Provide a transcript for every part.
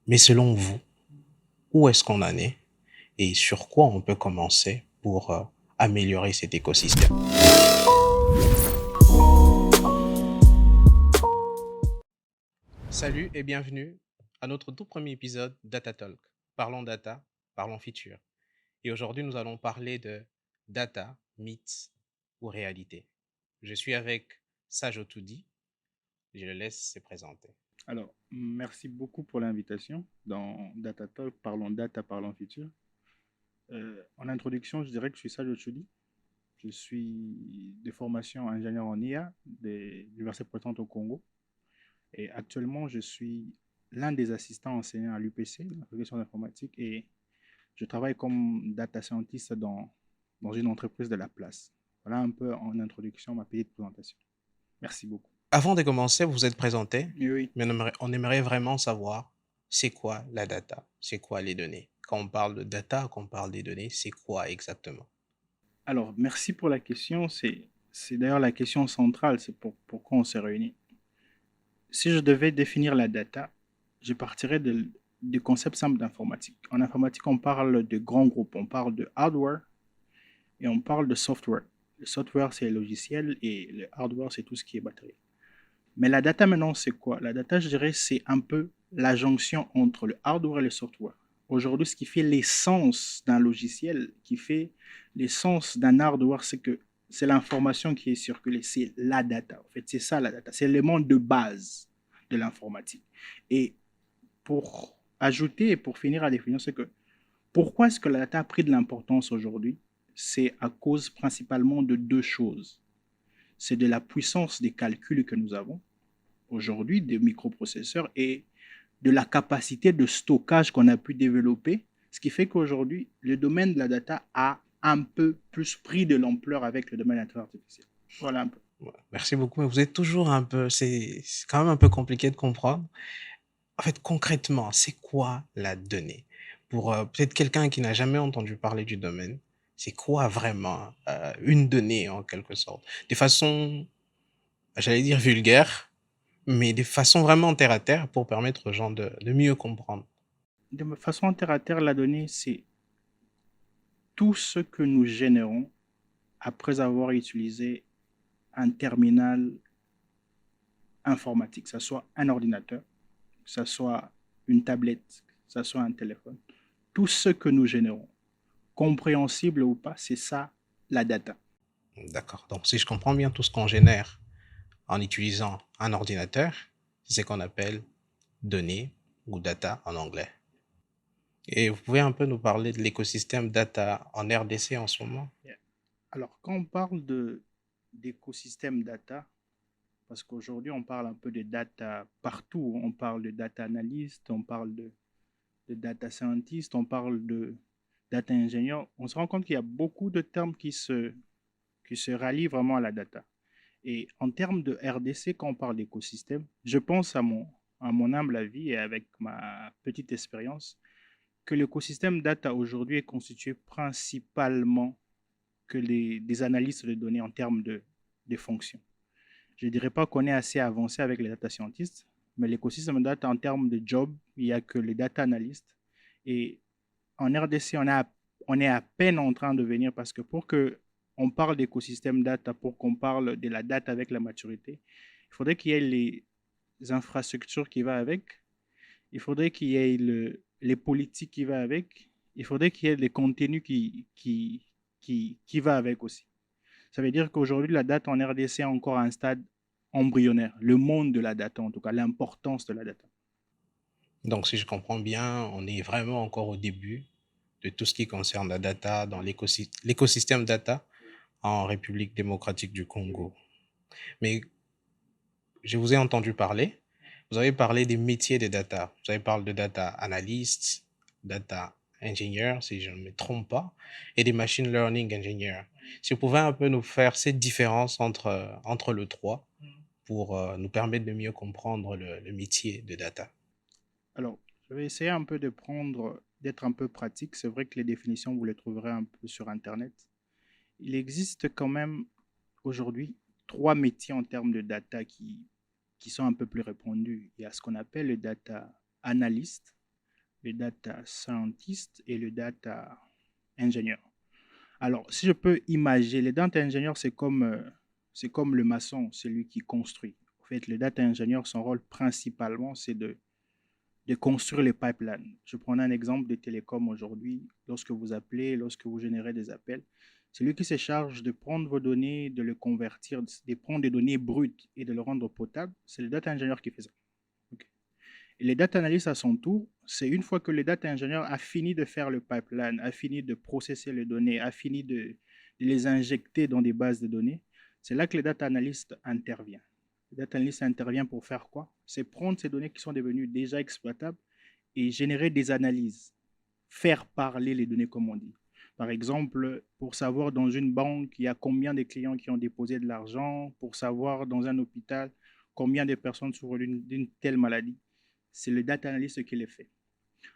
Mais selon vous, où est-ce qu'on en est et sur quoi on peut commencer pour améliorer cet écosystème? Salut et bienvenue à notre tout premier épisode Data Talk. Parlons data, parlons futur. Et aujourd'hui, nous allons parler de data, mythes ou réalité. Je suis avec Sajo Toudi. Je le laisse se présenter. Alors, merci beaucoup pour l'invitation dans Data Talk, parlons data, parlons futur. En introduction, je dirais que je suis Sadio Choudi. Je suis de formation ingénieur en IA de l'Université Polytechnique au Congo. Et actuellement, je suis l'un des assistants enseignants à l'UPC, l'application d'informatique, et je travaille comme data scientist dans une entreprise de la place. Voilà un peu en introduction ma petite présentation. Merci beaucoup. Avant de commencer, vous vous êtes présenté, Et oui, mais on aimerait vraiment savoir c'est quoi la data, c'est quoi les données. Quand on parle de data, quand on parle des données, c'est quoi exactement? alors merci pour la question. C'est d'ailleurs la question centrale, c'est pourquoi on s'est réunis. Si je devais définir la data, je partirais du concept simple d'informatique. En informatique, on parle de grands groupes, on parle de hardware et on parle de software. Le software, c'est le logiciel et le hardware, c'est tout ce qui est batterie. Mais la data maintenant, c'est quoi? La data, je dirais, c'est un peu la jonction entre le hardware et le software. Aujourd'hui, ce qui fait l'essence d'un logiciel, qui fait l'essence d'un hardware, c'est que c'est l'information qui est circulée, c'est la data. En fait, c'est ça la data, c'est l'élément de base de l'informatique. Et pour ajouter et pour finir à définir, c'est que pourquoi est-ce que la data a pris de l'importance aujourd'hui? C'est à cause principalement de deux choses. C'est de la puissance des calculs que nous avons aujourd'hui, des microprocesseurs, et de la capacité de stockage qu'on a pu développer, ce qui fait qu'aujourd'hui, le domaine de la data a un peu plus pris de l'ampleur avec le domaine de l'intelligence artificielle. Voilà un peu. Ouais, merci beaucoup, mais vous êtes toujours un peu, c'est quand même un peu compliqué de comprendre. En fait, concrètement, c'est quoi la donnée? Pour peut-être quelqu'un qui n'a jamais entendu parler du domaine, c'est quoi vraiment une donnée en quelque sorte? De façon, j'allais dire vulgaire, mais de façon vraiment terre à terre pour permettre aux gens de mieux comprendre. De façon terre à terre, la donnée, c'est tout ce que nous générons après avoir utilisé un terminal informatique, que ce soit un ordinateur, que ce soit une tablette, que ce soit un téléphone. Tout ce que nous générons, compréhensible ou pas, c'est ça la data. D'accord. Donc, si je comprends bien, tout ce qu'on génère en utilisant un ordinateur, c'est ce qu'on appelle données ou data en anglais. Et vous pouvez un peu nous parler de l'écosystème data en RDC en ce moment? Yeah. Alors, quand on parle d'écosystème data, parce qu'aujourd'hui, on parle un peu de data partout, on parle de data analyst, on parle de data scientist, on parle de data ingénieur, on se rend compte qu'il y a beaucoup de termes qui se rallient vraiment à la data. Et en termes de RDC, quand on parle d'écosystème, je pense à mon humble avis et avec ma petite expérience, que l'écosystème data aujourd'hui est constitué principalement que des analystes de données en termes de fonctions. Je ne dirais pas qu'on est assez avancé avec les data scientists, mais l'écosystème data en termes de job, il n'y a que les data analystes. Et en RDC, on est à peine en train de venir parce que pour que on parle d'écosystème data, pour qu'on parle de la data avec la maturité, il faudrait qu'il y ait les infrastructures qui vont avec, il faudrait qu'il y ait les politiques qui vont avec, il faudrait qu'il y ait les contenus qui va avec aussi. Ça veut dire qu'aujourd'hui, la data en RDC est encore à un stade embryonnaire. Le monde de la data, en tout cas, l'importance de la data. Donc, si je comprends bien, on est vraiment encore au début de tout ce qui concerne la data dans l'écosystème data en République démocratique du Congo. Mais je vous ai entendu parler. Vous avez parlé des métiers des data. Vous avez parlé de data analyst, data ingénieur, si je ne me trompe pas, et des machine learning engineers. Si vous pouvez un peu nous faire cette différence entre le trois pour nous permettre de mieux comprendre le métier de data. Alors, je vais essayer un peu d'être un peu pratique. C'est vrai que les définitions, vous les trouverez un peu sur Internet. Il existe quand même aujourd'hui trois métiers en termes de data qui sont un peu plus répandus. Il y a ce qu'on appelle le data analyst, le data scientist et le data ingénieur. Alors, si je peux imaginer, le data ingénieur, c'est comme le maçon, c'est lui qui construit. En fait, le data ingénieur, son rôle principalement, c'est de construire les pipelines. Je prends un exemple de télécom aujourd'hui. Lorsque vous appelez, lorsque vous générez des appels, c'est lui qui se charge de prendre vos données, de les convertir, de prendre des données brutes et de les rendre potables. C'est le data ingénieur qui fait ça. Okay. Et les data analysts, à son tour, c'est une fois que le data ingénieur a fini de faire le pipeline, a fini de processer les données, a fini de les injecter dans des bases de données, c'est là que le data analyst intervient. Le data analyst intervient pour faire quoi? C'est prendre ces données qui sont devenues déjà exploitables et générer des analyses, faire parler les données, comme on dit. Par exemple, pour savoir dans une banque, il y a combien de clients qui ont déposé de l'argent, pour savoir dans un hôpital, combien de personnes souffrent d'une telle maladie. C'est le data analyst qui les fait.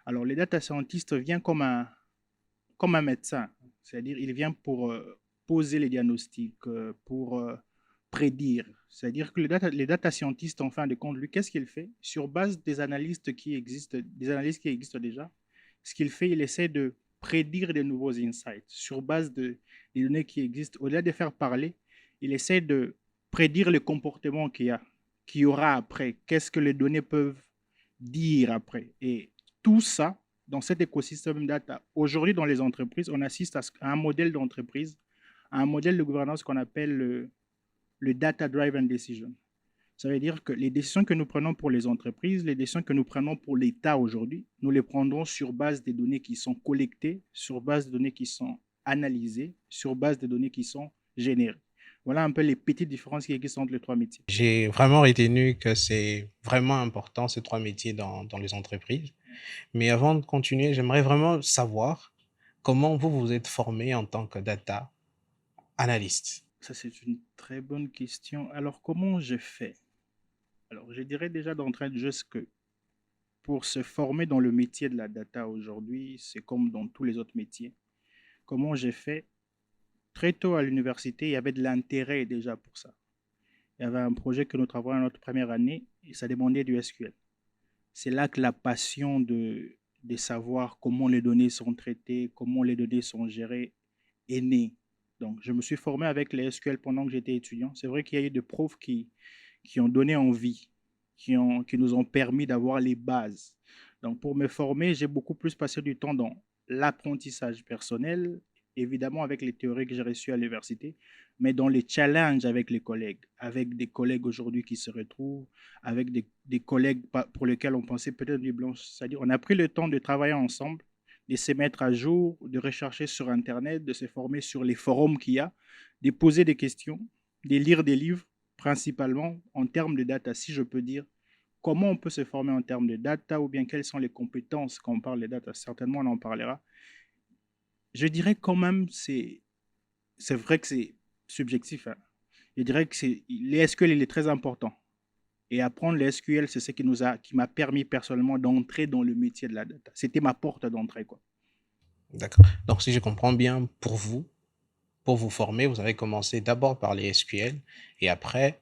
Alors, le data scientist vient comme un médecin, c'est-à-dire il vient pour poser les diagnostics, pour prédire. C'est-à-dire que les data scientists, en fin de compte, lui, qu'est-ce qu'il fait? Sur base des analyses qui existent déjà, ce qu'il fait, il essaie de prédire de nouveaux insights sur base des données qui existent. Au-delà de faire parler, il essaie de prédire le comportement qu'il y aura après. Qu'est-ce que les données peuvent dire après? Et tout ça, dans cet écosystème data, aujourd'hui dans les entreprises, on assiste à un modèle d'entreprise, à un modèle de gouvernance qu'on appelle le Data Driven Decision. Ça veut dire que les décisions que nous prenons pour les entreprises, les décisions que nous prenons pour l'État aujourd'hui, nous les prendrons sur base des données qui sont collectées, sur base des données qui sont analysées, sur base des données qui sont générées. Voilà un peu les petites différences qui existent entre les trois métiers. J'ai vraiment retenu que c'est vraiment important, ces trois métiers dans les entreprises. Mais avant de continuer, j'aimerais vraiment savoir comment vous vous êtes formé en tant que data analyst. Ça, c'est une très bonne question. Alors, comment j'ai fait? Alors, je dirais déjà d'entrée de jeu que pour se former dans le métier de la data aujourd'hui, c'est comme dans tous les autres métiers. Comment j'ai fait? Très tôt à l'université, il y avait de l'intérêt déjà pour ça. Il y avait un projet que nous travaillions à notre première année et ça demandait du SQL. C'est là que la passion de savoir comment les données sont traitées, comment les données sont gérées est née. Donc, je me suis formé avec les SQL pendant que j'étais étudiant. C'est vrai qu'il y a eu des profs qui ont donné envie, qui nous ont permis d'avoir les bases. Donc, pour me former, j'ai beaucoup plus passé du temps dans l'apprentissage personnel, évidemment avec les théories que j'ai reçues à l'université, mais dans les challenges avec des collègues aujourd'hui qui se retrouvent, avec des collègues pour lesquels on pensait peut-être du blanche. C'est-à-dire, on a pris le temps de travailler ensemble, de se mettre à jour, de rechercher sur Internet, de se former sur les forums qu'il y a, de poser des questions, de lire des livres, principalement en termes de data, si je peux dire. Comment on peut se former en termes de data ou bien quelles sont les compétences quand on parle de data? Certainement, on en parlera. Je dirais quand même, c'est vrai que c'est subjectif. Hein. Je dirais que les SQL, il est très important. Et apprendre les SQL, c'est ce qui m'a permis personnellement d'entrer dans le métier de la data. C'était ma porte d'entrée, quoi. D'accord. Donc, si je comprends bien, pour vous former, vous avez commencé d'abord par les SQL et après,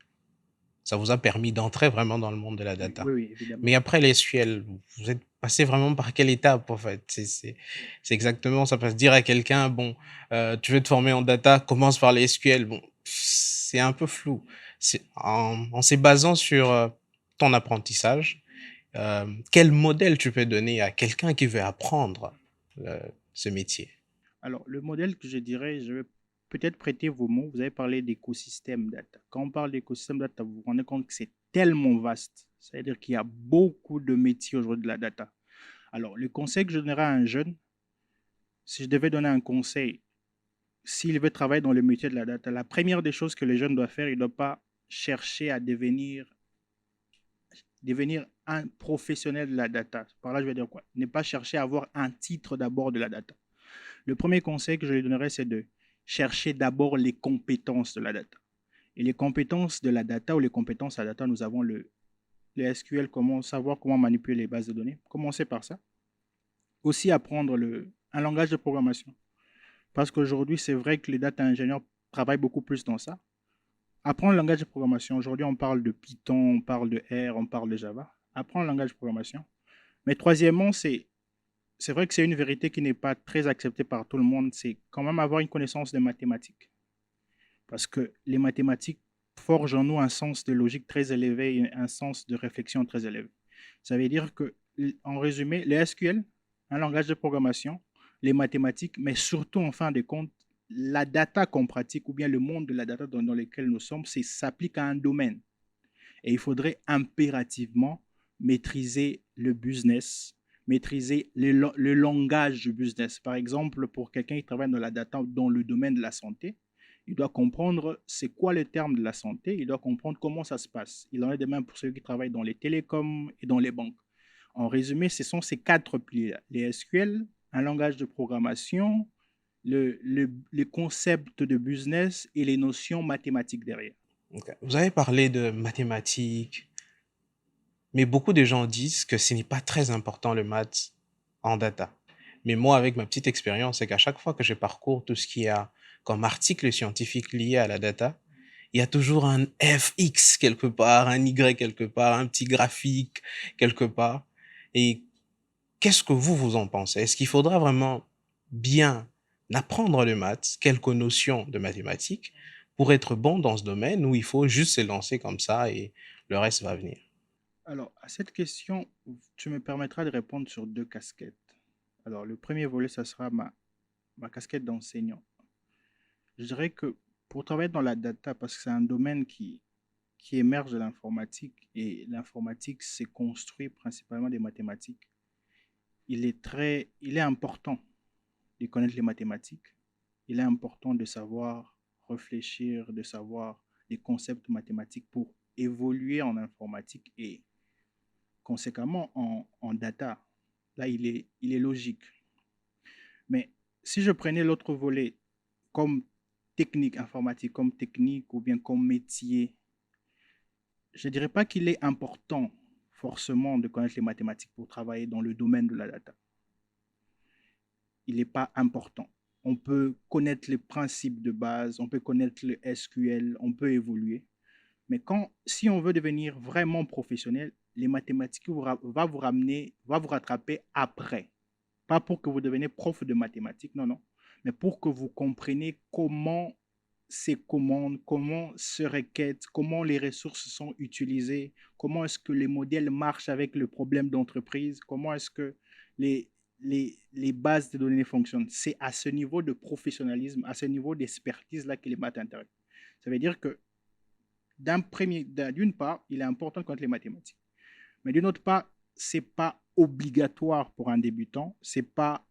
ça vous a permis d'entrer vraiment dans le monde de la Oui, data. oui, oui, évidemment. Mais après les SQL, vous êtes passé vraiment par quelle étape en fait? C'est exactement, ça peut se dire à quelqu'un, bon, tu veux te former en data, commence par les SQL. Bon, c'est un peu flou. En se basant sur ton apprentissage, quel modèle tu peux donner à quelqu'un qui veut apprendre euh, ce métier? Alors, le modèle que je dirais, je vais peut-être prêter vos mots. Vous avez parlé d'écosystème data. Quand on parle d'écosystème data, vous vous rendez compte que c'est tellement vaste. C'est-à-dire qu'il y a beaucoup de métiers aujourd'hui de la data. Alors, le conseil que je donnerais à un jeune, si je devais donner un conseil, s'il veut travailler dans le métier de la data, la première des choses que les jeunes doivent faire, il ne doit pas chercher à devenir un professionnel de la data. Par là, je veux dire quoi? Ne pas chercher à avoir un titre d'abord de la data. Le premier conseil que je lui donnerais, c'est de chercher d'abord les compétences de la data. Et les compétences de la data ou les compétences à data, nous avons le SQL, savoir comment manipuler les bases de données. Commencez par ça. Aussi apprendre un langage de programmation. Parce qu'aujourd'hui, c'est vrai que les data ingénieurs travaillent beaucoup plus dans ça. Apprendre le langage de programmation. Aujourd'hui, on parle de Python, on parle de R, on parle de Java. Apprendre le langage de programmation. Mais troisièmement, c'est c'est vrai que c'est une vérité qui n'est pas très acceptée par tout le monde, c'est quand même avoir une connaissance des mathématiques. Parce que les mathématiques forgent en nous un sens de logique très élevé et un sens de réflexion très élevé. Ça veut dire que, en résumé, le SQL, un langage de programmation, les mathématiques, mais surtout en fin de compte, la data qu'on pratique ou bien le monde de la data dans lequel nous sommes, s'applique à un domaine. Et il faudrait impérativement maîtriser le business, maîtriser le langage du business. Par exemple, pour quelqu'un qui travaille dans la data dans le domaine de la santé, il doit comprendre c'est quoi le terme de la santé, il doit comprendre comment ça se passe. Il en est de même pour ceux qui travaillent dans les télécoms et dans les banques. En résumé, ce sont ces quatre piliers-là. Les SQL, un langage de programmation, les concepts de business et les notions mathématiques derrière. Ok. Vous avez parlé de mathématiques, mais beaucoup de gens disent que ce n'est pas très important le maths en data. Mais moi, avec ma petite expérience, c'est qu'à chaque fois que je parcours tout ce qu'il y a comme article scientifique lié à la data, il y a toujours un fx quelque part, un y quelque part, un petit graphique quelque part. Et qu'est-ce que vous en pensez? Est-ce qu'il faudra vraiment bien apprendre le maths, quelques notions de mathématiques, pour être bon dans ce domaine, ou il faut juste se lancer comme ça et le reste va venir? Alors, à cette question, tu me permettras de répondre sur deux casquettes. Alors, le premier volet, ça sera ma casquette d'enseignant. Je dirais que pour travailler dans la data, parce que c'est un domaine qui émerge de l'informatique, et l'informatique s'est construit principalement des mathématiques, il est important de connaître les mathématiques. Il est important de savoir réfléchir, de savoir les concepts mathématiques pour évoluer en informatique et conséquemment en data. Là, il est logique. Mais si je prenais l'autre volet comme technique informatique, comme technique ou bien comme métier, je ne dirais pas qu'il est important forcément de connaître les mathématiques pour travailler dans le domaine de la data. Il n'est pas important. On peut connaître les principes de base, on peut connaître le SQL, on peut évoluer. Mais si on veut devenir vraiment professionnel, les mathématiques va vous rattraper après. Pas pour que vous deveniez prof de mathématiques, non, non. Mais pour que vous compreniez comment ces commandes, comment se requêtent, comment les ressources sont utilisées, comment est-ce que les modèles marchent avec le problème d'entreprise, comment est-ce que les, les bases de données fonctionnent. C'est à ce niveau de professionnalisme, à ce niveau d'expertise-là que les maths intéressent. Ça veut dire que d'une part, il est important de connaître les mathématiques. Mais d'une autre part, ce n'est pas obligatoire pour un débutant, ce n'est pas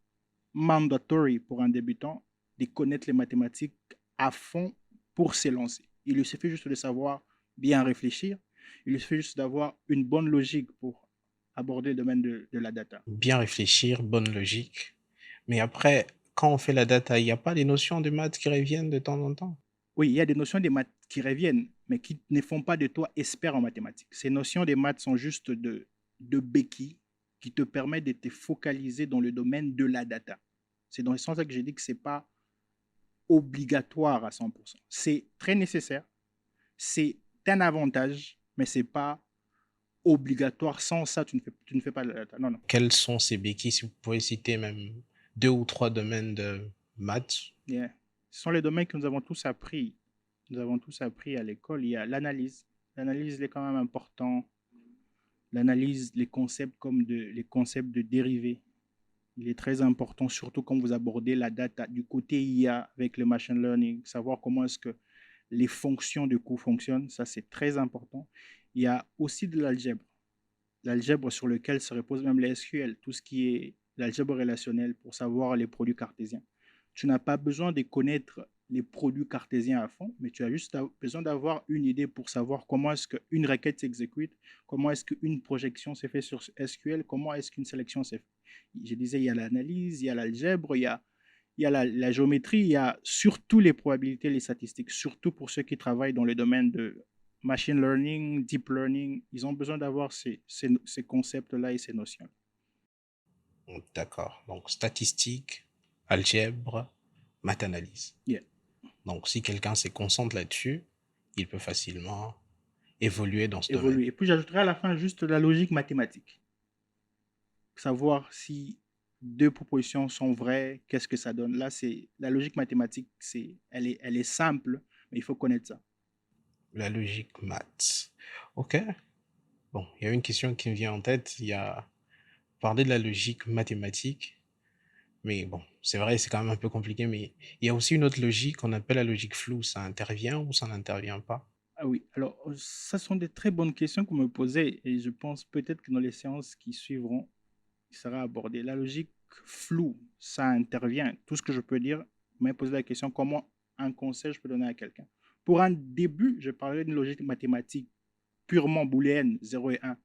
mandatory pour un débutant de connaître les mathématiques à fond pour se lancer. Il lui suffit juste de savoir bien réfléchir, il lui suffit juste d'avoir une bonne logique pour aborder le domaine de la data. Bien réfléchir, bonne logique. Mais après, quand on fait la data, il n'y a pas des notions de maths qui reviennent de temps en temps? Oui, il y a des notions des maths qui reviennent, mais qui ne font pas de toi expert en mathématiques. Ces notions des maths sont juste de béquilles qui te permettent de te focaliser dans le domaine de la data. C'est dans ce sens-là que j'ai dit que ce n'est pas obligatoire à 100%. C'est très nécessaire, c'est un avantage, mais ce n'est pas obligatoire. Sans ça, tu ne fais pas de la data. Non, non. Quels sont ces béquilles? Si vous pouvez citer même deux ou trois domaines de maths. Yeah. Ce sont les domaines que nous avons tous appris. Nous avons tous appris à l'école. Il y a l'analyse. L'analyse est quand même important. L'analyse, les concepts de dérivés. Il est très important, surtout quand vous abordez la data du côté IA avec le machine learning, savoir comment est-ce que les fonctions de coût fonctionnent, ça c'est très important. Il y a aussi de l'algèbre, l'algèbre sur lequel se repose même les SQL, tout ce qui est l'algèbre relationnelle pour savoir les produits cartésiens. Tu n'as pas besoin de connaître les produits cartésiens à fond, mais tu as juste besoin d'avoir une idée pour savoir comment est-ce qu'une requête s'exécute, comment est-ce qu'une projection s'est faite sur SQL, comment est-ce qu'une sélection s'est faite. Je disais, il y a l'analyse, il y a l'algèbre, il y a la géométrie, il y a surtout les probabilités, les statistiques, surtout pour ceux qui travaillent dans le domaine de machine learning, deep learning. Ils ont besoin d'avoir ces concepts-là et ces notions. D'accord. Donc, statistique, algèbre, maths analyse. Yeah. Donc, si quelqu'un se concentre là-dessus, il peut facilement évoluer dans ce domaine. Et puis, j'ajouterai à la fin juste la logique mathématique. Savoir si deux propositions sont vraies, qu'est-ce que ça donne? Là, c'est la logique mathématique, elle est simple, mais il faut connaître ça. La logique maths. Ok. Bon, il y a une question qui me vient en tête. Il y a parlé de la logique mathématique, mais bon, c'est vrai, c'est quand même un peu compliqué, mais il y a aussi une autre logique qu'on appelle la logique floue. Ça intervient ou ça n'intervient pas? Ah oui, alors ça sont des très bonnes questions que vous me posez et je pense peut-être que dans les séances qui suivront, il sera abordé. La logique floue, ça intervient. Tout ce que je peux dire, vous m'avez posé la question comment un conseil je peux donner à quelqu'un. Pour un début, je parlerai d'une logique mathématique purement booléenne, 0 et 1.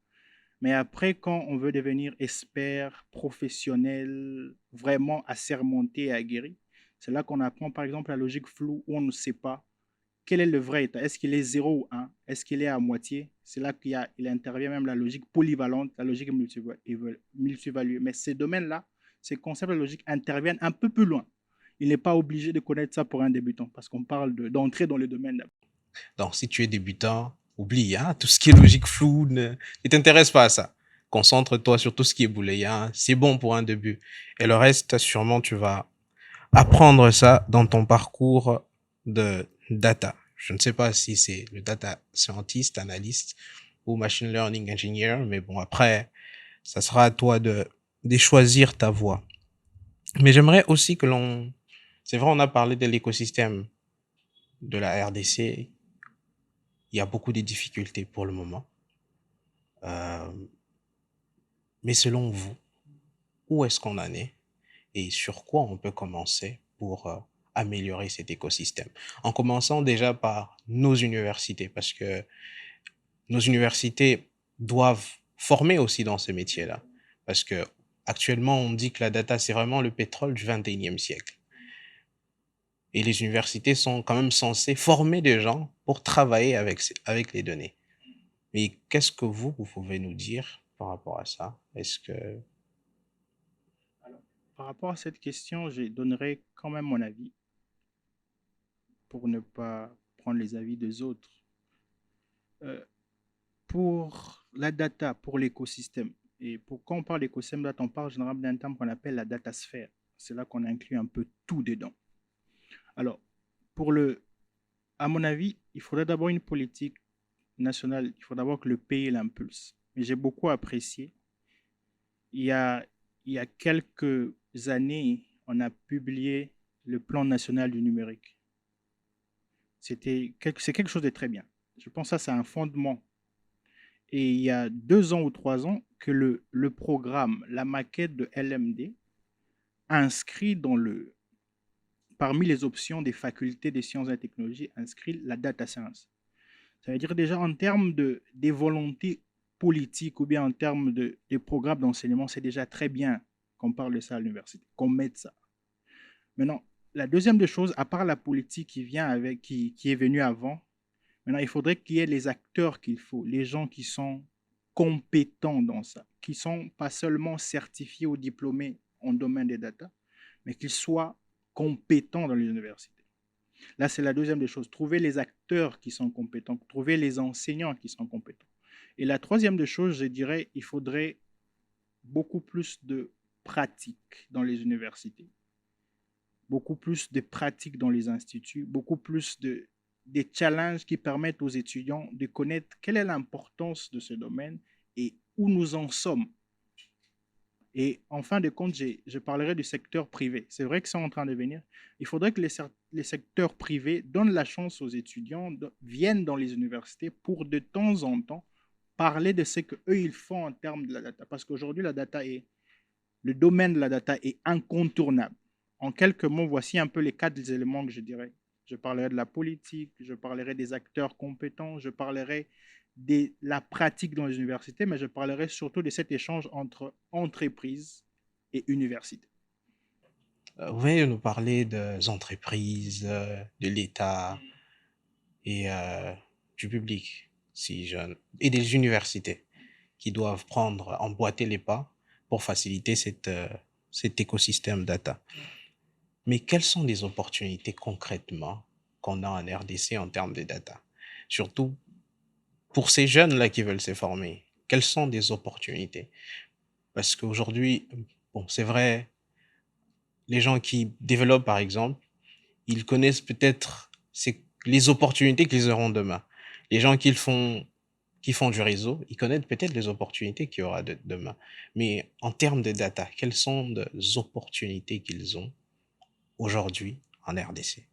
Mais après, quand on veut devenir expert, professionnel, vraiment assermenté et aguerri, c'est là qu'on apprend par exemple la logique floue où on ne sait pas quel est le vrai état. Est-ce qu'il est 0 ou 1? Est-ce qu'il est à moitié? C'est là il intervient même la logique polyvalente, la logique multivaluée. Mais ces domaines-là, ces concepts de logique interviennent un peu plus loin. Il n'est pas obligé de connaître ça pour un débutant parce qu'on parle d'entrer dans le domaine. Donc, si tu es débutant, oublie, hein, tout ce qui est logique floue, ne t'intéresse pas à ça. Concentre-toi sur tout ce qui est booléen. C'est bon pour un début. Et le reste, sûrement, tu vas apprendre ça dans ton parcours de data. Je ne sais pas si c'est le data scientist, analyste ou machine learning engineer, mais bon, après, ça sera à toi de choisir ta voie. Mais j'aimerais aussi que c'est vrai, on a parlé de l'écosystème de la RDC. Il y a beaucoup de difficultés pour le moment. Euh, mais selon vous, où est-ce qu'on en est et sur quoi on peut commencer pour améliorer cet écosystème? En commençant déjà par nos universités, parce que nos universités doivent former aussi dans ce métier-là. Parce que actuellement, on dit que la data, c'est vraiment le pétrole du 21e siècle. Et les universités sont quand même censées former des gens pour travailler avec les données. Mais qu'est-ce que vous pouvez nous dire par rapport à ça? Est-ce que... Alors, par rapport à cette question, je donnerai quand même mon avis pour ne pas prendre les avis des autres. Euh, pour la data, pour l'écosystème, et pour quand on parle d'écosystème data, on parle généralement d'un terme qu'on appelle la datasphère. C'est là qu'on inclut un peu tout dedans. Alors, à mon avis, il faudrait d'abord une politique nationale, il faut d'abord que le pays l'impulse. Mais j'ai beaucoup apprécié. Il y a, il y a quelques années, on a publié le plan national du numérique. C'est quelque chose de très bien. Je pense que ça, c'est un fondement. Et il y a 2 ans ou 3 ans que le programme, la maquette de LMD, inscrit parmi les options des facultés des sciences et des technologies, inscrit la data science. Ça veut dire déjà en termes des volontés politiques ou bien en termes des programmes d'enseignement, c'est déjà très bien qu'on parle de ça à l'université, qu'on mette ça. Maintenant, la deuxième des choses, à part la politique qui est venue avant, maintenant, il faudrait qu'il y ait les acteurs qu'il faut, les gens qui sont compétents dans ça, qui ne sont pas seulement certifiés ou diplômés en domaine des data, mais qu'ils soient compétents dans les universités. Là, c'est la deuxième des choses. Trouver les acteurs qui sont compétents, trouver les enseignants qui sont compétents. Et la troisième des choses, je dirais, il faudrait beaucoup plus de pratique dans les universités, beaucoup plus de pratique dans les instituts, beaucoup plus des challenges qui permettent aux étudiants de connaître quelle est l'importance de ce domaine et où nous en sommes. Et en fin de compte, je parlerai du secteur privé. C'est vrai que c'est en train de venir. Il faudrait que les secteurs privés donnent la chance aux étudiants, viennent dans les universités pour de temps en temps parler de ce qu'eux, ils font en termes de la data. Parce qu'aujourd'hui, le domaine de la data est incontournable. En quelques mots, voici un peu les 4 éléments que je dirais. Je parlerai de la politique, je parlerai des acteurs compétents, je parlerai de la pratique dans les universités, mais je parlerai surtout de cet échange entre entreprises et universités. Vous venez de nous parler des entreprises, de l'État et du public, si jeune, et des universités qui doivent prendre, emboîter les pas pour faciliter cet écosystème data. Mais quelles sont les opportunités concrètement qu'on a en RDC en termes de data? Surtout pour ces jeunes-là qui veulent se former, quelles sont des opportunités? Parce qu'aujourd'hui, bon, c'est vrai, les gens qui développent, par exemple, ils connaissent peut-être les opportunités qu'ils auront demain. Les gens qui font du réseau, ils connaissent peut-être les opportunités qu'il y aura demain. Mais en termes de data, quelles sont les opportunités qu'ils ont aujourd'hui en RDC?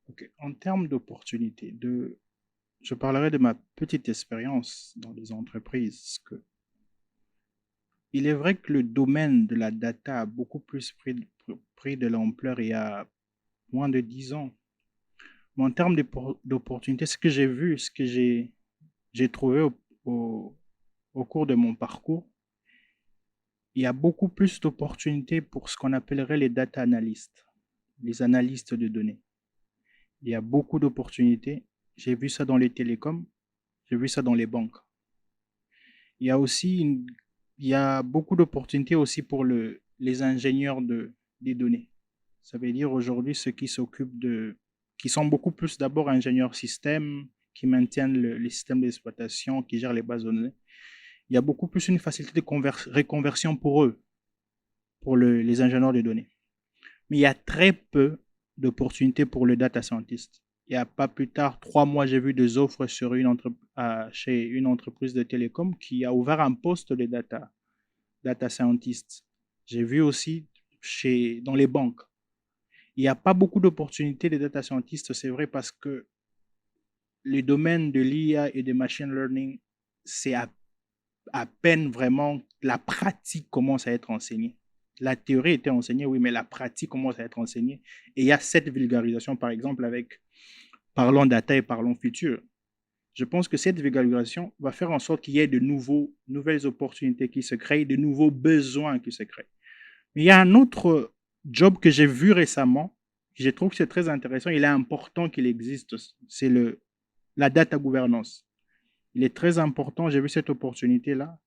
Ok. En termes d'opportunités, je parlerai de ma petite expérience dans les entreprises. Il est vrai que le domaine de la data a beaucoup plus pris de l'ampleur il y a moins de 10 ans. Mais en termes d'opportunités, ce que j'ai vu, ce que j'ai trouvé au, au cours de mon parcours, il y a beaucoup plus d'opportunités pour ce qu'on appellerait les data analystes, les analystes de données. Il y a beaucoup d'opportunités. J'ai vu ça dans les télécoms, j'ai vu ça dans les banques. Il y a aussi il y a beaucoup d'opportunités aussi pour les ingénieurs des données. Ça veut dire aujourd'hui ceux qui s'occupent qui sont beaucoup plus d'abord ingénieurs système, qui maintiennent les systèmes d'exploitation, qui gèrent les bases de données. Il y a beaucoup plus une facilité de réconversion pour eux, pour les ingénieurs de données. Mais il y a très peu d'opportunités pour le data scientist. Il n'y a pas plus tard, 3 mois, j'ai vu des offres sur chez une entreprise de télécom qui a ouvert un poste de data scientist. J'ai vu aussi dans les banques. Il n'y a pas beaucoup d'opportunités de data scientist, c'est vrai, parce que le domaine de l'IA et de machine learning, c'est à peine vraiment la pratique commence à être enseignée. La théorie était enseignée, oui, mais la pratique commence à être enseignée. Et il y a cette vulgarisation, par exemple, avec Parlons Data et Parlons Futur. Je pense que cette vulgarisation va faire en sorte qu'il y ait de nouvelles opportunités qui se créent, de nouveaux besoins qui se créent. Mais il y a un autre job que j'ai vu récemment, je trouve que c'est très intéressant, il est important qu'il existe, c'est la data gouvernance. Il est très important, j'ai vu cette opportunité-là,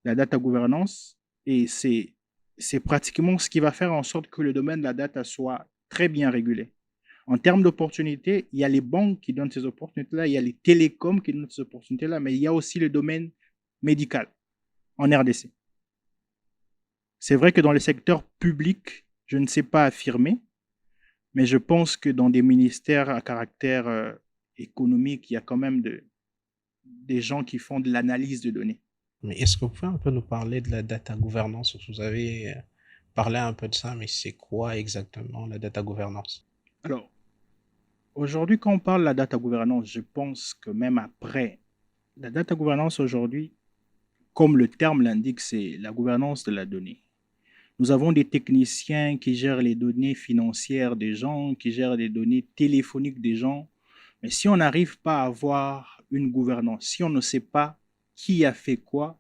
la data gouvernance, et c'est pratiquement ce qui va faire en sorte que le domaine de la data soit très bien régulé. En termes d'opportunités, il y a les banques qui donnent ces opportunités-là, il y a les télécoms qui donnent ces opportunités-là, mais il y a aussi le domaine médical en RDC. C'est vrai que dans le secteur public, je ne sais pas affirmer, mais je pense que dans des ministères à caractère économique, il y a quand même des gens qui font de l'analyse de données. Mais est-ce que vous pouvez un peu nous parler de la data gouvernance? Vous avez parlé un peu de ça, mais c'est quoi exactement la data gouvernance? Alors, aujourd'hui, quand on parle de la data gouvernance, je pense que même après, la data gouvernance aujourd'hui, comme le terme l'indique, c'est la gouvernance de la donnée. Nous avons des techniciens qui gèrent les données financières des gens, qui gèrent les données téléphoniques des gens. Mais si on n'arrive pas à avoir une gouvernance, si on ne sait pas qui a fait quoi,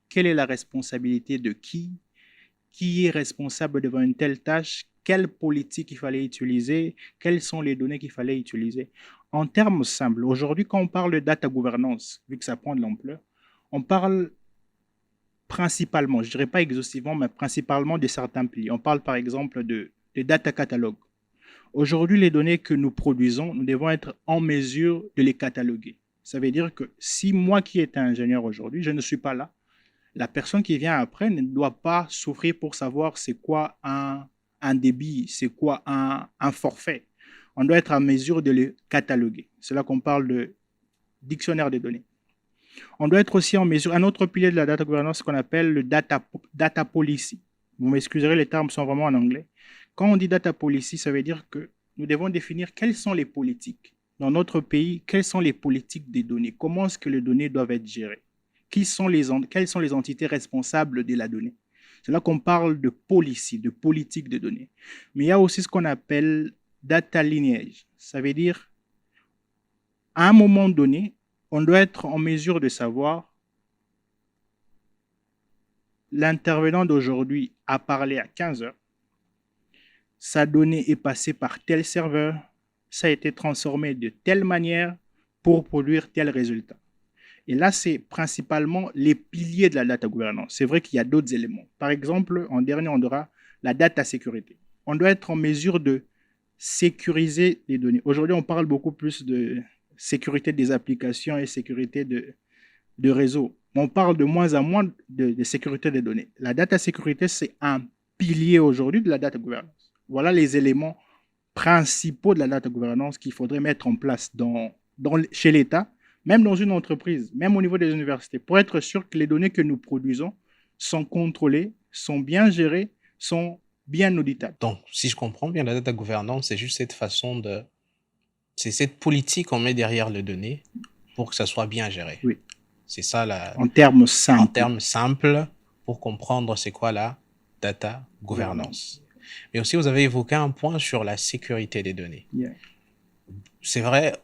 quelle est la responsabilité de qui est responsable devant une telle tâche, quelle politique il fallait utiliser, quelles sont les données qu'il fallait utiliser. En termes simples, aujourd'hui, quand on parle de data governance, vu que ça prend de l'ampleur, on parle principalement, je ne dirais pas exhaustivement, mais principalement de certains pays. On parle par exemple de data catalogue. Aujourd'hui, les données que nous produisons, nous devons être en mesure de les cataloguer. Ça veut dire que si moi qui étais ingénieur aujourd'hui, je ne suis pas là, la personne qui vient après ne doit pas souffrir pour savoir c'est quoi un débit, c'est quoi un forfait. On doit être en mesure de les cataloguer. C'est là qu'on parle de dictionnaire des données. On doit être aussi en mesure, un autre pilier de la data gouvernance, qu'on appelle le data policy. Vous m'excuserez, les termes sont vraiment en anglais. Quand on dit data policy, ça veut dire que nous devons définir quelles sont les politiques. Dans notre pays, quelles sont les politiques des données? Comment est-ce que les données doivent être gérées? Quelles sont les entités responsables de la donnée? C'est là qu'on parle de policy, de politique de données. Mais il y a aussi ce qu'on appelle data lineage. Ça veut dire, à un moment donné, on doit être en mesure de savoir l'intervenant d'aujourd'hui a parlé à 15 heures, sa donnée est passée par tel serveur, ça a été transformé de telle manière pour produire tel résultat. Et là, c'est principalement les piliers de la data gouvernance. C'est vrai qu'il y a d'autres éléments. Par exemple, en dernier, on aura la data sécurité. On doit être en mesure de sécuriser les données. Aujourd'hui, on parle beaucoup plus de sécurité des applications et sécurité de réseau. On parle de moins en moins de sécurité des données. La data sécurité, c'est un pilier aujourd'hui de la data gouvernance. Voilà les éléments principaux de la data gouvernance qu'il faudrait mettre en place chez l'État, même dans une entreprise, même au niveau des universités, pour être sûr que les données que nous produisons sont contrôlées, sont bien gérées, sont bien auditables. Donc, si je comprends bien, la data gouvernance, c'est juste c'est cette politique qu'on met derrière les données pour que ça soit bien géré. Oui. C'est ça En termes en simples. termes simples pour comprendre c'est quoi la data gouvernance. Mais aussi, vous avez évoqué un point sur la sécurité des données. Yeah. C'est vrai,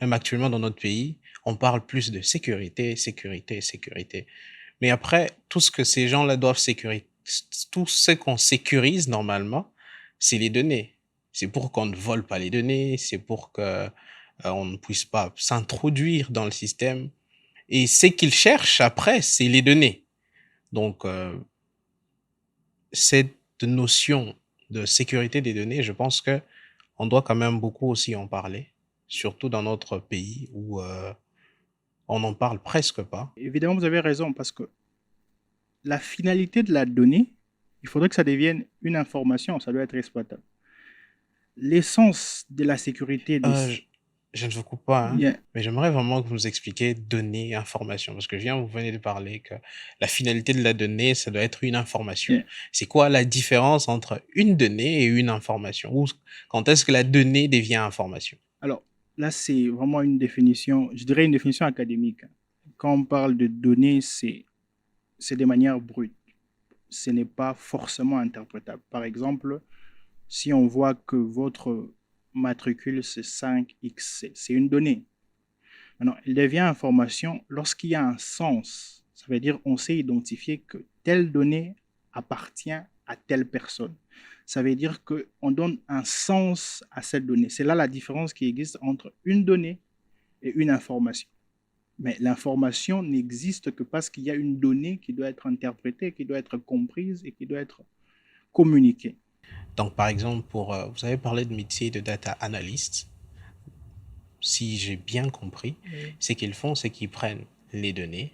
même actuellement dans notre pays, on parle plus de sécurité, sécurité, sécurité. Mais après, tout ce que ces gens-là doivent sécuriser, tout ce qu'on sécurise normalement, c'est les données. C'est pour qu'on ne vole pas les données, c'est pour que on ne puisse pas s'introduire dans le système. Et ce qu'ils cherchent après, c'est les données. Donc, cette notion de sécurité des données, je pense que on doit quand même beaucoup aussi en parler, surtout dans notre pays où on n'en parle presque pas. Évidemment, vous avez raison, parce que la finalité de la donnée, il faudrait que ça devienne une information, ça doit être exploitable. L'essence de la sécurité je ne vous coupe pas, hein, Yeah. mais j'aimerais vraiment que vous nous expliquiez données, information, parce que vous venez de parler que la finalité de la donnée, ça doit être une information. Yeah. C'est quoi la différence entre une donnée et une information? Ou quand est-ce que la donnée devient information? Alors, là, c'est vraiment une définition, je dirais une définition académique. Quand on parle de données, c'est de manière brute. Ce n'est pas forcément interprétable. Par exemple, si on voit que votre matricule, c'est 5XC, c'est une donnée. Maintenant, elle devient information lorsqu'il y a un sens. Ça veut dire qu'on sait identifier que telle donnée appartient à telle personne. Ça veut dire qu'on donne un sens à cette donnée. C'est là la différence qui existe entre une donnée et une information. Mais l'information n'existe que parce qu'il y a une donnée qui doit être interprétée, qui doit être comprise et qui doit être communiquée. Donc, par exemple, vous avez parlé de métier de data analyst. Si j'ai bien compris, ce qu'ils font, c'est qu'ils prennent les données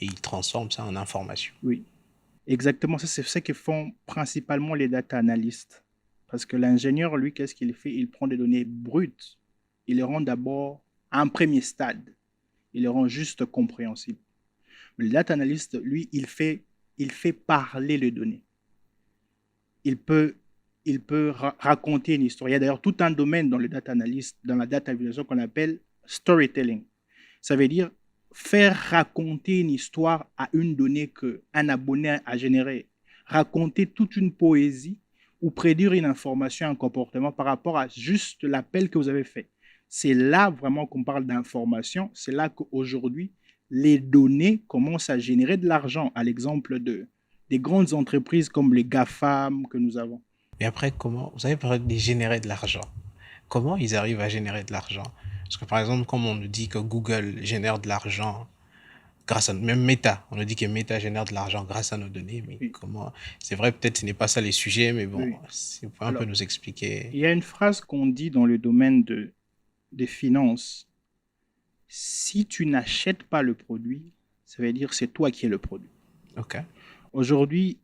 et ils transforment ça en information. Oui, exactement. Ça, c'est ce que font principalement les data analystes. Parce que l'ingénieur, lui, qu'est-ce qu'il fait? Il prend des données brutes. Il les rend d'abord à un premier stade. Il les rend juste compréhensibles. Le data analyst, lui, il fait parler les données. Il peut raconter une histoire. Il y a d'ailleurs tout un domaine dans le data analyst, dans la data visualisation qu'on appelle storytelling. Ça veut dire faire raconter une histoire à une donnée qu'un abonné a générée. Raconter toute une poésie ou prédire une information, un comportement par rapport à juste l'appel que vous avez fait. C'est là vraiment qu'on parle d'information. C'est là qu'aujourd'hui, les données commencent à générer de l'argent, à l'exemple des grandes entreprises comme les GAFAM que nous avons. Et après, vous avez parlé de générer de l'argent. Comment ils arrivent à générer de l'argent? Parce que par exemple, comme on nous dit que Google génère de l'argent grâce à même Meta, on nous dit que Meta génère de l'argent grâce à nos données, mais Oui. comment? C'est vrai, peut-être ce n'est pas ça les sujets, mais bon, Oui. si vous pouvez un peu nous expliquer. Il y a une phrase qu'on dit dans le domaine des finances. Si tu n'achètes pas le produit, ça veut dire c'est toi qui es le produit. Ok. Aujourd'hui,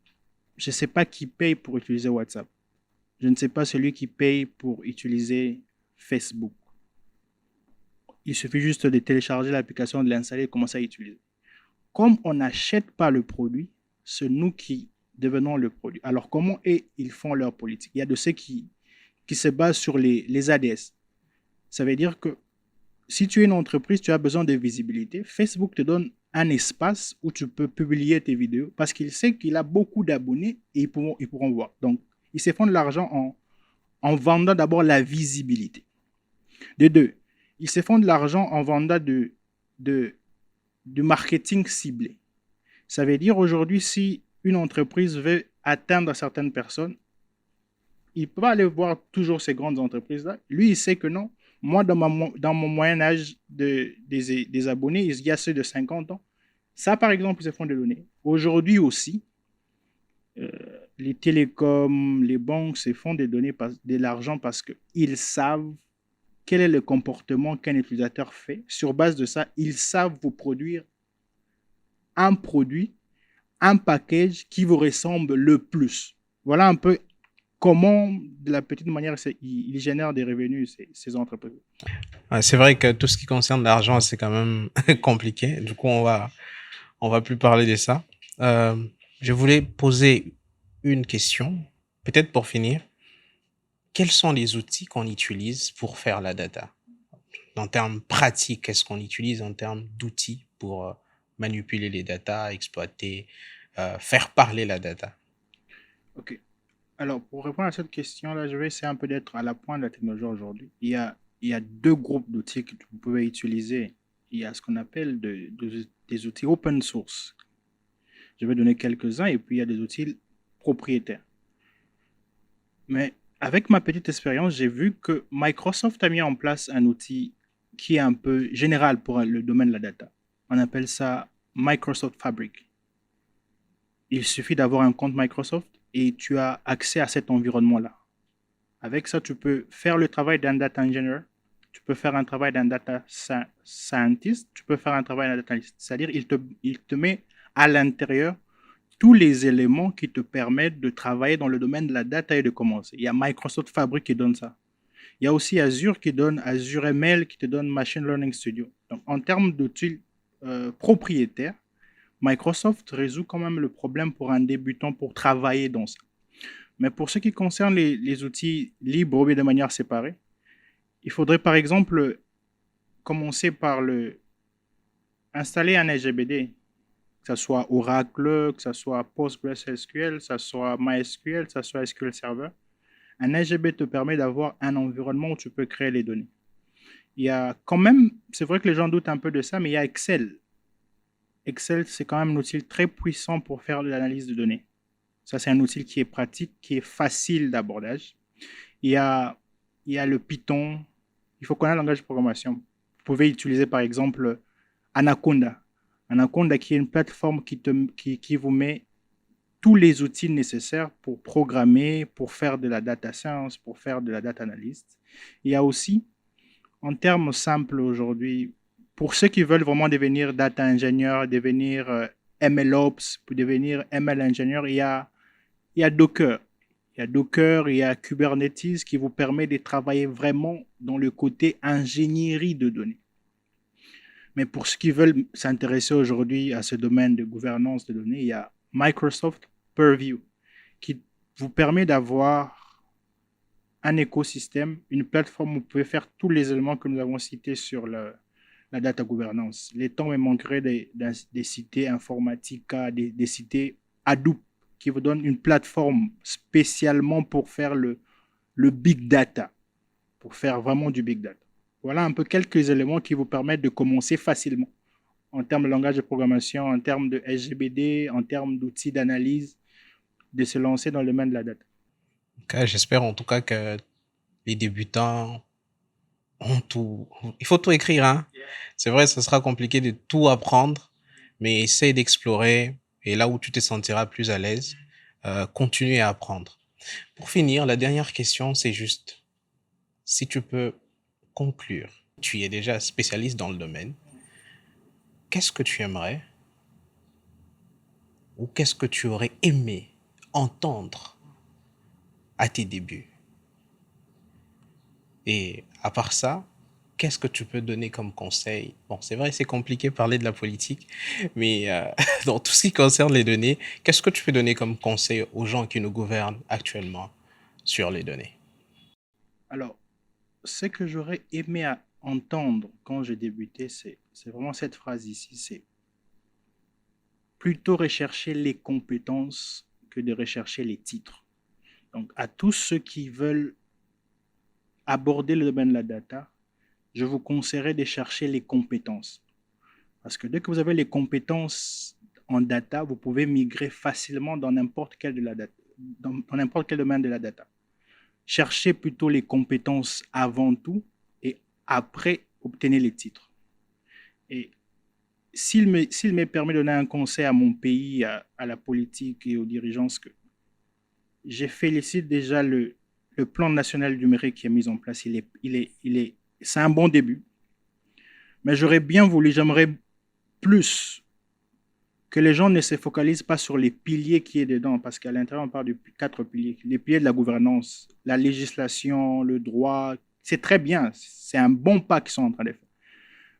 je ne sais pas qui paye pour utiliser WhatsApp. Je ne sais pas celui qui paye pour utiliser Facebook. Il suffit juste de télécharger l'application, de l'installer et de commencer à l'utiliser. Comme on n'achète pas le produit, c'est nous qui devenons le produit. Alors, comment ils font leur politique? Il y a de ceux qui se basent sur les ADS. Ça veut dire que si tu es une entreprise, tu as besoin de visibilité. Facebook te donne un espace où tu peux publier tes vidéos parce qu'il sait qu'il a beaucoup d'abonnés et ils pourront voir. Donc, ils se font de l'argent en vendant d'abord la visibilité. De deux, ils se font de l'argent en vendant du marketing ciblé. Ça veut dire aujourd'hui, si une entreprise veut atteindre certaines personnes, il peut aller voir toujours ces grandes entreprises-là. Lui, il sait que non. Moi, dans mon moyen âge des abonnés, il y a ceux de 50 ans. Ça, par exemple, ils se font des données. Aujourd'hui aussi, les télécoms, les banques se font des données, de l'argent parce qu'ils savent quel est le comportement qu'un utilisateur fait. Sur base de ça, ils savent vous produire un produit, un package qui vous ressemble le plus. Voilà un peu comment, de la petite manière, ils génèrent des revenus, ces entreprises. Ouais, c'est vrai que tout ce qui concerne l'argent, c'est quand même compliqué. Du coup, on va plus parler de ça. Euh, je voulais poser une question, peut-être pour finir. Quels sont les outils qu'on utilise pour faire la data? En termes pratiques, qu'est-ce qu'on utilise en termes d'outils pour manipuler les data, exploiter, faire parler la data? OK. Alors, pour répondre à cette question-là, je vais essayer un peu d'être à la pointe de la technologie aujourd'hui. Il y a deux groupes d'outils que vous pouvez utiliser. Il y a ce qu'on appelle des outils open source. Je vais donner quelques-uns et puis il y a des outils propriétaires. Mais avec ma petite expérience, j'ai vu que Microsoft a mis en place un outil qui est un peu général pour le domaine de la data. On appelle ça Microsoft Fabric. Il suffit d'avoir un compte Microsoft et tu as accès à cet environnement-là. Avec ça, tu peux faire le travail d'un data engineer, tu peux faire un travail d'un data scientist, tu peux faire un travail d'un data analyst. C'est-à-dire, il te met à l'intérieur tous les éléments qui te permettent de travailler dans le domaine de la data et de commencer. Il y a Microsoft Fabric qui donne ça. Il y a aussi Azure qui donne Azure ML qui te donne Machine Learning Studio. Donc, en termes d'outils propriétaires, Microsoft résout quand même le problème pour un débutant pour travailler dans ça. Mais pour ce qui concerne les outils libres ou de manière séparée, il faudrait par exemple commencer par installer un SGBD, que ce soit Oracle, que ce soit PostgreSQL, que ce soit MySQL, que ce soit SQL Server. Un SGBD te permet d'avoir un environnement où tu peux créer les données. Il y a quand même, c'est vrai que les gens doutent un peu de ça, mais il y a Excel. Excel, c'est quand même un outil très puissant pour faire de l'analyse de données. Ça, c'est un outil qui est pratique, qui est facile d'abordage. Il y a, il y a le Python. Il faut connaître le langage de programmation. Vous pouvez utiliser, par exemple, Anaconda. Anaconda, qui est une plateforme qui vous met tous les outils nécessaires pour programmer, pour faire de la data science, pour faire de la data analyst. Il y a aussi, en termes simples aujourd'hui, pour ceux qui veulent vraiment devenir data ingénieur, devenir MLOps, pour devenir ML ingénieur, il y a Docker. Il y a Docker, il y a Kubernetes qui vous permet de travailler vraiment dans le côté ingénierie de données. Mais pour ceux qui veulent s'intéresser aujourd'hui à ce domaine de gouvernance de données, il y a Microsoft Purview qui vous permet d'avoir un écosystème, une plateforme où vous pouvez faire tous les éléments que nous avons cités sur la data gouvernance. Les temps me manqueraient des cités Informatica, des cités Hadoop qui vous donnent une plateforme spécialement pour faire le big data, pour faire vraiment du big data. Voilà un peu quelques éléments qui vous permettent de commencer facilement en termes de langage de programmation, en termes de SGBD, en termes d'outils d'analyse, de se lancer dans le domaine de la data. Okay, j'espère en tout cas que les débutants ont tout. Il faut tout écrire, hein. C'est vrai, ça sera compliqué de tout apprendre, mais essaie d'explorer et là où tu te sentiras plus à l'aise, continue à apprendre. Pour finir, la dernière question, c'est juste si tu peux conclure. Tu es déjà spécialiste dans le domaine. Qu'est-ce que tu aimerais ou qu'est-ce que tu aurais aimé entendre à tes débuts? Et à part ça, qu'est-ce que tu peux donner comme conseil? Bon, c'est vrai, c'est compliqué de parler de la politique, mais dans tout ce qui concerne les données, qu'est-ce que tu peux donner comme conseil aux gens qui nous gouvernent actuellement sur les données? Alors, ce que j'aurais aimé entendre quand j'ai débuté, c'est vraiment cette phrase ici, c'est plutôt rechercher les compétences que de rechercher les titres. Donc, à tous ceux qui veulent aborder le domaine de la data, je vous conseillerais de chercher les compétences. Parce que dès que vous avez les compétences en data, vous pouvez migrer facilement dans n'importe quel, dans n'importe quel domaine de la data. Cherchez plutôt les compétences avant tout et après obtenez les titres. Et s'il me permet de donner un conseil à mon pays, à la politique et aux dirigeants, que j'ai félicite déjà le plan national numérique qui est mis en place. C'est un bon début. Mais j'aimerais plus que les gens ne se focalisent pas sur les piliers qui est dedans, parce qu'à l'intérieur, on parle de 4 piliers. Les piliers de la gouvernance, la législation, le droit, c'est très bien, c'est un bon pas qu'ils sont en train de faire.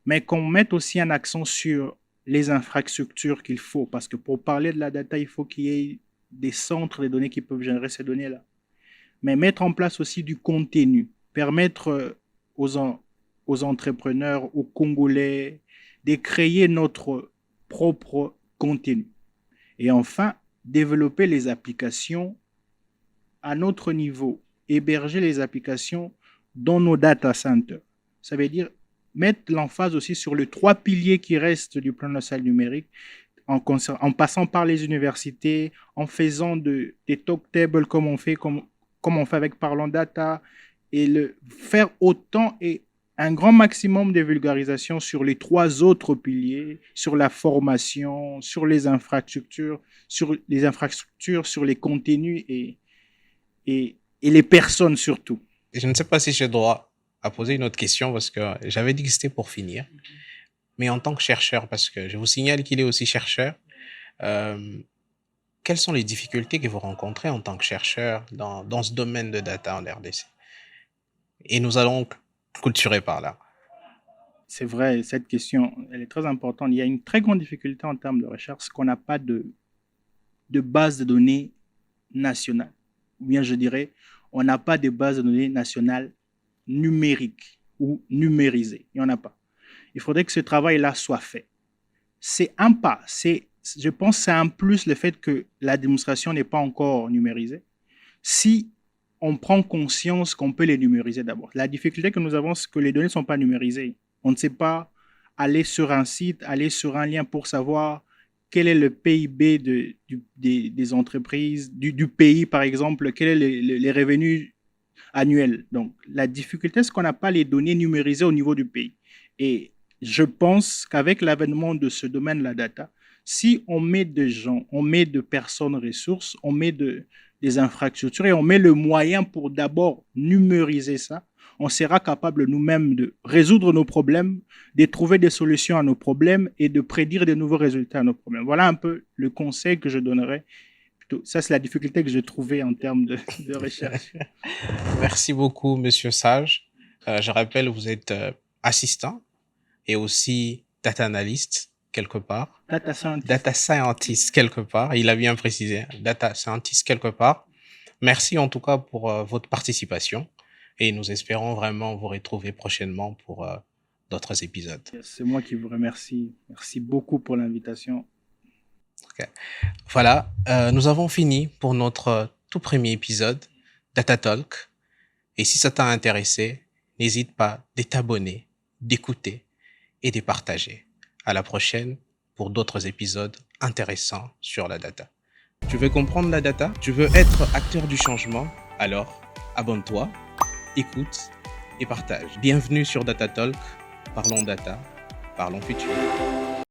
Mais qu'on mette aussi un accent sur les infrastructures qu'il faut, parce que pour parler de la data, il faut qu'il y ait des centres de données qui peuvent générer ces données-là. Mais mettre en place aussi du contenu, permettre aux entrepreneurs, aux Congolais, de créer notre propre contenu. Et enfin, développer les applications à notre niveau, héberger les applications dans nos data centers. Ça veut dire mettre l'emphase aussi sur les 3 piliers qui restent du plan national numérique, en passant par les universités, en faisant des talk tables comme on fait avec Parlons Data, et faire autant et un grand maximum de vulgarisation sur les 3 autres piliers, sur la formation, sur les infrastructures, sur les contenus et les personnes surtout. Et je ne sais pas si j'ai droit à poser une autre question parce que j'avais dit que c'était pour finir. Mais en tant que chercheur, parce que je vous signale qu'il est aussi chercheur, quelles sont les difficultés que vous rencontrez en tant que chercheur dans ce domaine de data en RDC? Et nous allons clôturer par là. C'est vrai, cette question, elle est très importante. Il y a une très grande difficulté en termes de recherche, qu'on n'a pas de base de données nationale. Ou bien je dirais, on n'a pas de base de données nationale numérique ou numérisée. Il n'y en a pas. Il faudrait que ce travail-là soit fait. C'est un pas. Je pense que c'est un plus le fait que la démonstration n'est pas encore numérisée. Si on prend conscience qu'on peut les numériser d'abord. La difficulté que nous avons, c'est que les données ne sont pas numérisées. On ne sait pas aller sur un site, aller sur un lien pour savoir quel est le PIB des entreprises, du pays par exemple, quels sont les revenus annuels. Donc, la difficulté, c'est qu'on n'a pas les données numérisées au niveau du pays. Et je pense qu'avec l'avènement de ce domaine, la data, si on met des gens, on met de personnes ressources, on met des infrastructures et on met le moyen pour d'abord numériser ça, on sera capable nous-mêmes de résoudre nos problèmes, de trouver des solutions à nos problèmes et de prédire de nouveaux résultats à nos problèmes. Voilà un peu le conseil que je donnerais. Ça, c'est la difficulté que j'ai trouvée en termes de recherche. Merci beaucoup, Monsieur Sage. Je rappelle, vous êtes assistant et aussi data analyst quelque part. Data scientist. Data scientist quelque part. Il a bien précisé. Data scientist quelque part. Merci en tout cas pour votre participation et nous espérons vraiment vous retrouver prochainement pour d'autres épisodes. C'est moi qui vous remercie. Merci beaucoup pour l'invitation. Okay. Voilà, nous avons fini pour notre tout premier épisode Data Talk. Et si ça t'a intéressé, n'hésite pas de t'abonner, d'écouter et de partager. À la prochaine pour d'autres épisodes intéressants sur la data. Tu veux comprendre la data? Tu veux être acteur du changement? Alors, abonne-toi, écoute et partage. Bienvenue sur Data Talk. Parlons data, parlons futur.